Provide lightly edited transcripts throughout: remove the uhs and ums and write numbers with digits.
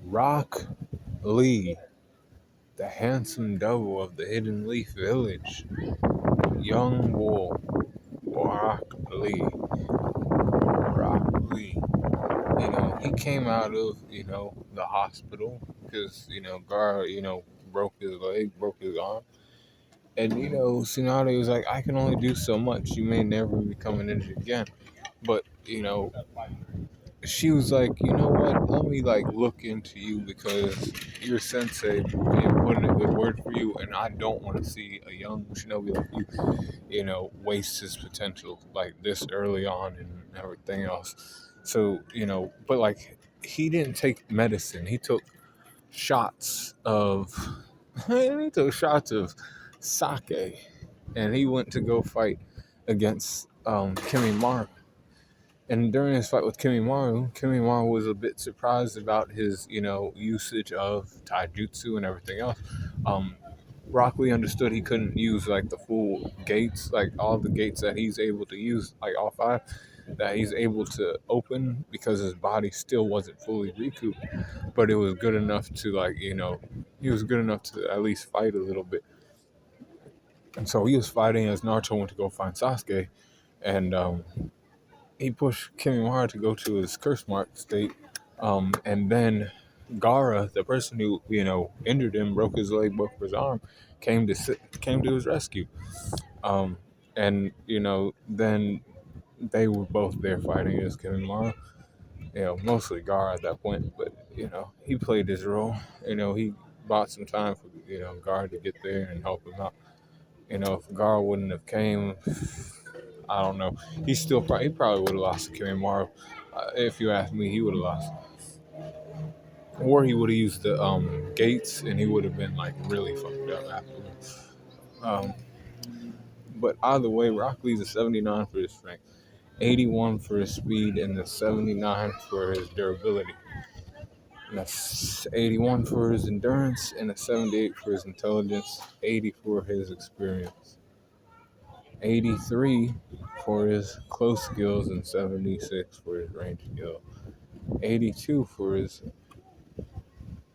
Rock Lee, the handsome devil of the Hidden Leaf Village. Young Wolf, Rock Lee. Rock Lee. He came out of, the hospital because, Gar, broke his leg, broke his arm. And, Tsunade was like, I can only do so much. You may never be coming in again. But, she was like, you know what? Let me like look into you because your sensei put in a good word for you, and I don't want to see a young shinobi like you, waste his potential like this early on and everything else. So, but like he didn't take medicine. He took shots of he took shots of sake, and he went to go fight against Kimimaru. And during his fight with Kimimaru was a bit surprised about his, usage of taijutsu and everything else. Um, Rock Lee understood he couldn't use like the full gates, like all the gates that he's able to use, like all five, that he's able to open because his body still wasn't fully recouped. But it was good enough to like, he was good enough to at least fight a little bit. And so he was fighting as Naruto went to go find Sasuke, and he pushed Kimimaru to go to his curse mark state, and then Gara, the person who injured him, broke his leg, broke his arm, came to his rescue, um, and then they were both there fighting against Kimimaru. Mostly Gara at that point, but he played his role. He bought some time for Gara to get there and help him out. If Gara wouldn't have came, I don't know. He probably would have lost to Kimimaru. If you ask me, he would have lost, or he would have used the gates, and he would have been like really fucked up afterwards. Um, but either way, Rock Lee's a 79 for his strength, 81 for his speed, and the 79 for his durability. And that's 81 for his endurance, and a 78 for his intelligence, 80 for his experience, 83 for his close skills, and 76 for his range skill, 82 for his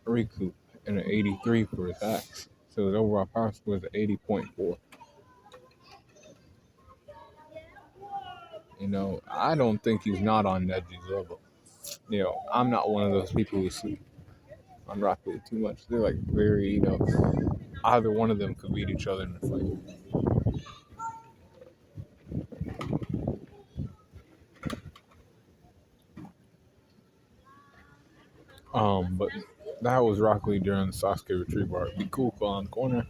recoup, and an 83 for his axe. So his overall power score is 80.4. I don't think he's not on Neji's level. I'm not one of those people who sleep on Rock Lee too much. They're like very, either one of them could beat each other in a fight. But that was Rock Lee during the Sasuke Retrieval. Be cool, on the corner.